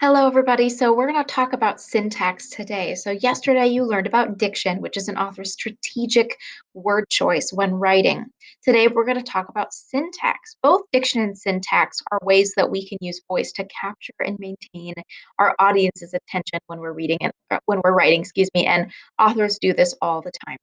Hello, everybody. So, we're going to talk about syntax today. So, yesterday you learned about diction, which is an author's strategic word choice when writing. Today, we're going to talk about syntax. Both diction and syntax are ways that we can use voice to capture and maintain our audience's attention when we're reading and when we're writing, and authors do this all the time.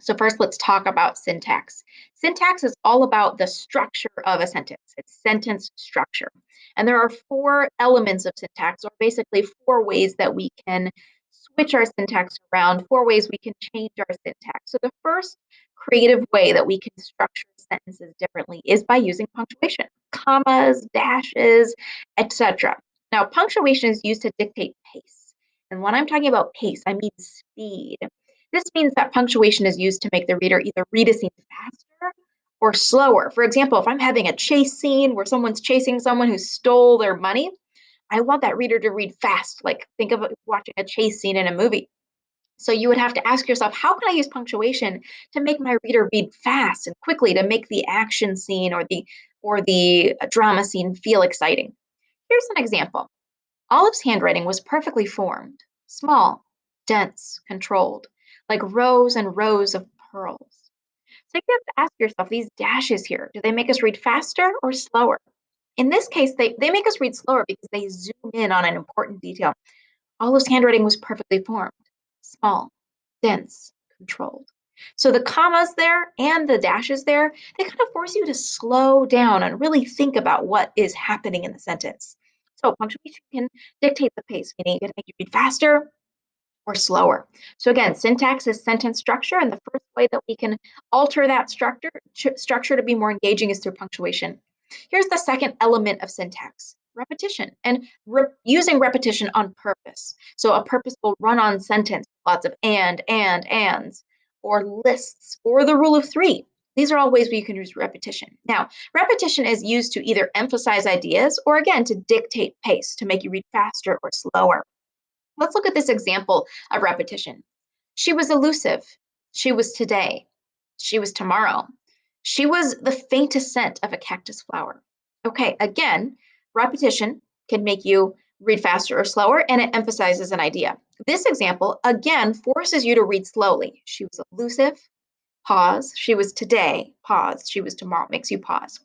So first, let's talk about syntax. Syntax is all about the structure of a sentence. It's sentence structure. And there are four elements of syntax, or basically four ways that we can switch our syntax around, four ways we can change our syntax. So the first creative way that we can structure sentences differently is by using punctuation, commas, dashes, etc. Now, punctuation is used to dictate pace. And when I'm talking about pace, I mean speed. This means that punctuation is used to make the reader either read a scene faster or slower. For example, if I'm having a chase scene where someone's chasing someone who stole their money, I want that reader to read fast. Like think of watching a chase scene in a movie. So you would have to ask yourself, how can I use punctuation to make my reader read fast and quickly to make the action scene or the drama scene feel exciting? Here's an example. Olive's handwriting was perfectly formed, small, dense, controlled, like rows and rows of pearls. So you have to ask yourself these dashes here, do they make us read faster or slower? In this case, they make us read slower because they zoom in on an important detail. Olive's handwriting was perfectly formed, small, dense, controlled. So the commas there and the dashes there, they kind of force you to slow down and really think about what is happening in the sentence. So punctuation can dictate the pace, meaning it can make you read faster or slower. So again, syntax is sentence structure, and the first way that we can alter that structure to be more engaging is through punctuation. Here's the second element of syntax: repetition, and using repetition on purpose. So a purposeful run-on sentence, lots of ands, or lists, or the rule of three. These are all ways where you can use repetition. Now, repetition is used to either emphasize ideas or, again, to dictate pace, to make you read faster or slower. Let's look at this example of repetition. She was elusive. She was today. She was tomorrow. She was the faintest scent of a cactus flower. Okay, again, repetition can make you read faster or slower, and it emphasizes an idea. This example, again, forces you to read slowly. She was elusive, pause. She was today, pause. She was tomorrow, makes you pause.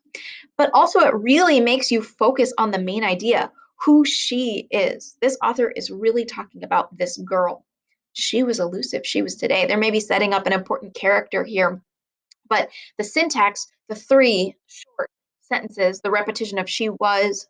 But also, it really makes you focus on the main idea, who she is. This author is really talking about this girl. She was elusive. She was today. They're maybe setting up an important character here, but the syntax, the three short sentences, the repetition of she was,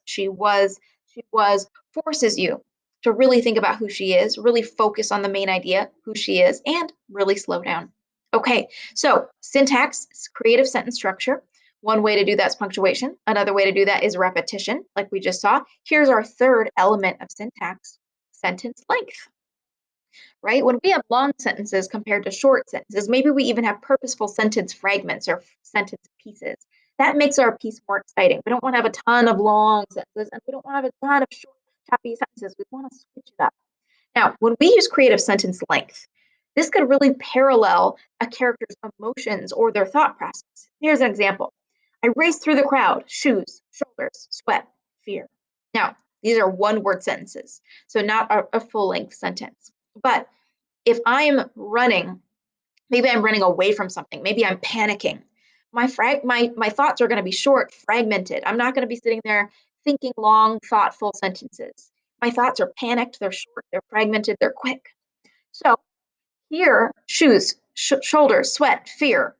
forces you to really think about who she is, really focus on the main idea, who she is, and really slow down. Okay, so syntax is creative sentence structure. One way to do that is punctuation. Another way to do that is repetition, like we just saw. Here's our third element of syntax: sentence length, right? When we have long sentences compared to short sentences, maybe we even have purposeful sentence fragments or sentence pieces. That makes our piece more exciting. We don't want to have a ton of long sentences, and we don't want to have a ton of short, choppy sentences. We want to switch it up. Now, when we use creative sentence length, this could really parallel a character's emotions or their thought process. Here's an example. I raced through the crowd, shoes, shoulders, sweat, fear. Now, these are one word sentences, so not a full length sentence. But if I'm running, maybe I'm running away from something, maybe I'm panicking. My thoughts are going to be short, fragmented. I'm not going to be sitting there thinking long, thoughtful sentences. My thoughts are panicked, they're short, they're fragmented, they're quick. So here, shoes, shoulders, sweat, fear.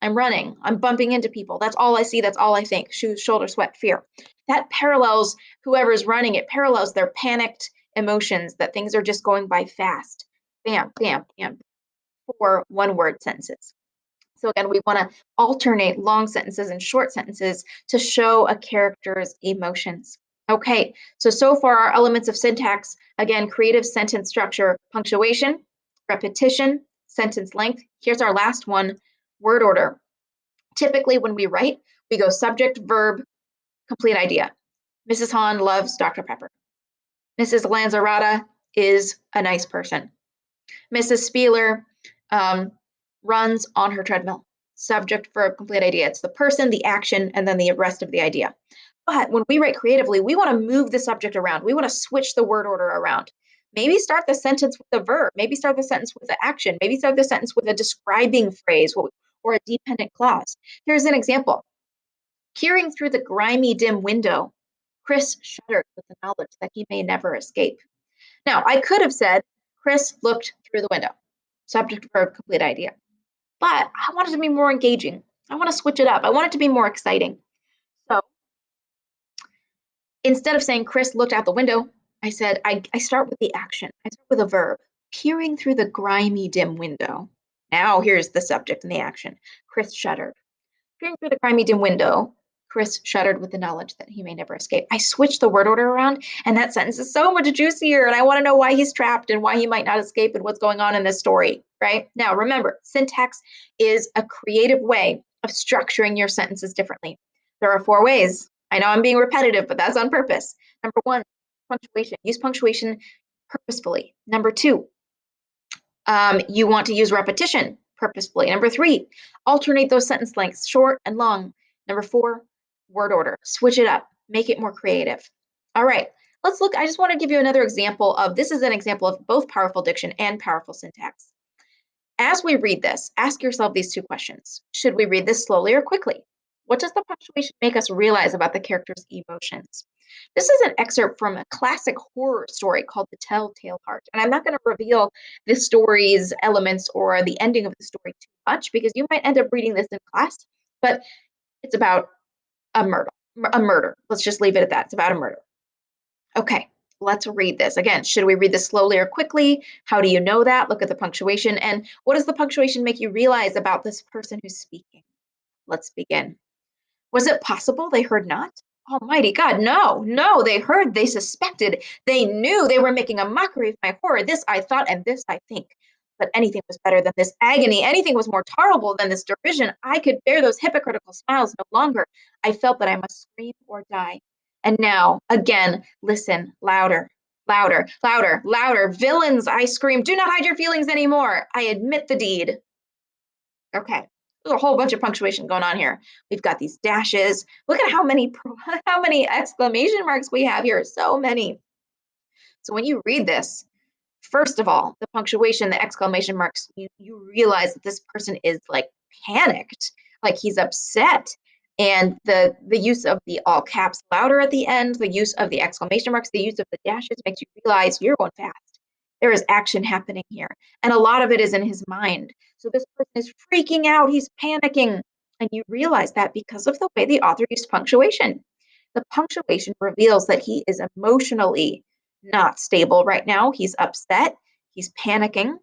I'm running, I'm bumping into people. That's all I see, that's all I think. Shoes, shoulder, sweat, fear. That parallels whoever's running, it parallels their panicked emotions that things are just going by fast. Bam, bam, bam, for one word sentences. So again, we want to alternate long sentences and short sentences to show a character's emotions. Okay, so far our elements of syntax, again, creative sentence structure, punctuation, repetition, sentence length. Here's our last one, word order. Typically when we write, we go subject, verb, complete idea. Mrs. Hahn loves Dr. Pepper. Mrs. Lanzarata is a nice person. Mrs. Spieler um, runs on her treadmill. Subject, verb, complete idea. It's the person, the action, and then the rest of the idea. But when we write creatively, we want to move the subject around. We want to switch the word order around. Maybe start the sentence with a verb. Maybe start the sentence with an action. Maybe start the sentence with a describing phrase or a dependent clause. Here's an example. Peering through the grimy, dim window, Chris shuddered with the knowledge that he may never escape. Now, I could have said, Chris looked through the window. Subject, verb, complete idea. But I want it to be more engaging. I want to switch it up. I want it to be more exciting. So instead of saying Chris looked out the window, I said, I start with the action. I start with a verb, peering through the grimy, dim window. Now here's the subject and the action. Chris shuddered. Peering through the grimy, dim window, Chris shuddered with the knowledge that he may never escape. I switched the word order around, and that sentence is so much juicier. And I want to know why he's trapped and why he might not escape and what's going on in this story, right? Now, remember, syntax is a creative way of structuring your sentences differently. There are 4 ways. I know I'm being repetitive, but that's on purpose. Number 1, punctuation. Use punctuation purposefully. Number 2, you want to use repetition purposefully. Number 3, alternate those sentence lengths, short and long. Number 4, word order. Switch it up. Make it more creative. All right, let's look. I just want to give you another example of, this is an example of both powerful diction and powerful syntax. As we read this, ask yourself these 2 questions. Should we read this slowly or quickly? What does the punctuation make us realize about the character's emotions? This is an excerpt from a classic horror story called The Telltale Heart. And I'm not going to reveal the story's elements or the ending of the story too much because you might end up reading this in class, but it's about a murder. A murder. Let's just leave it at that. It's about a murder. Okay, let's read this. Again, should we read this slowly or quickly? How do you know that? Look at the punctuation. And what does the punctuation make you realize about this person who's speaking? Let's begin. Was it possible they heard not? Almighty God, no, no, they heard, they suspected, they knew they were making a mockery of my horror. This I thought, and this I think. But anything was better than this agony. Anything was more terrible than this derision. I could bear those hypocritical smiles no longer. I felt that I must scream or die. And now, again, listen, louder, louder, louder, louder. Villains, I scream, do not hide your feelings anymore. I admit the deed. Okay, there's a whole bunch of punctuation going on here. We've got these dashes. Look at how many how many exclamation marks we have here. So many. So when you read this, first of all, the punctuation, the exclamation marks, you realize that this person is like panicked, like he's upset. And the use of the all caps louder at the end, the use of the exclamation marks, the use of the dashes makes you realize you're going fast. There is action happening here. And a lot of it is in his mind. So this person is freaking out, he's panicking. And you realize that because of the way the author used punctuation. The punctuation reveals that he is emotionally not stable right now. He's upset, he's panicking,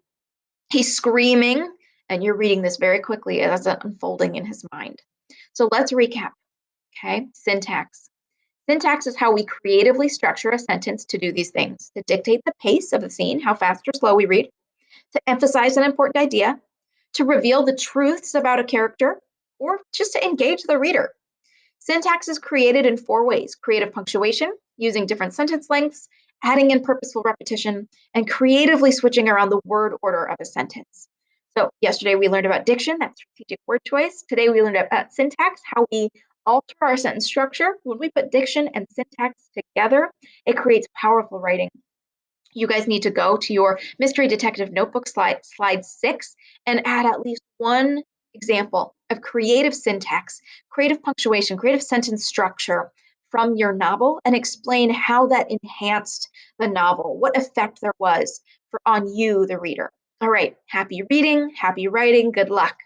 he's screaming, and you're reading this very quickly as it's unfolding in his mind. So let's recap. Okay, syntax. Syntax is how we creatively structure a sentence to do these things: to dictate the pace of the scene, how fast or slow we read, to emphasize an important idea, to reveal the truths about a character, or just to engage the reader. Syntax is created in 4 ways: creative punctuation, using different sentence lengths, adding in purposeful repetition, and creatively switching around the word order of a sentence. So yesterday we learned about diction, that's strategic word choice. Today we learned about syntax, how we alter our sentence structure. When we put diction and syntax together, it creates powerful writing. You guys need to go to your Mystery Detective Notebook slide 6 and add at least one example of creative syntax, creative punctuation, creative sentence structure from your novel and explain how that enhanced the novel, what effect there was on you, the reader. All right, happy reading, happy writing, good luck.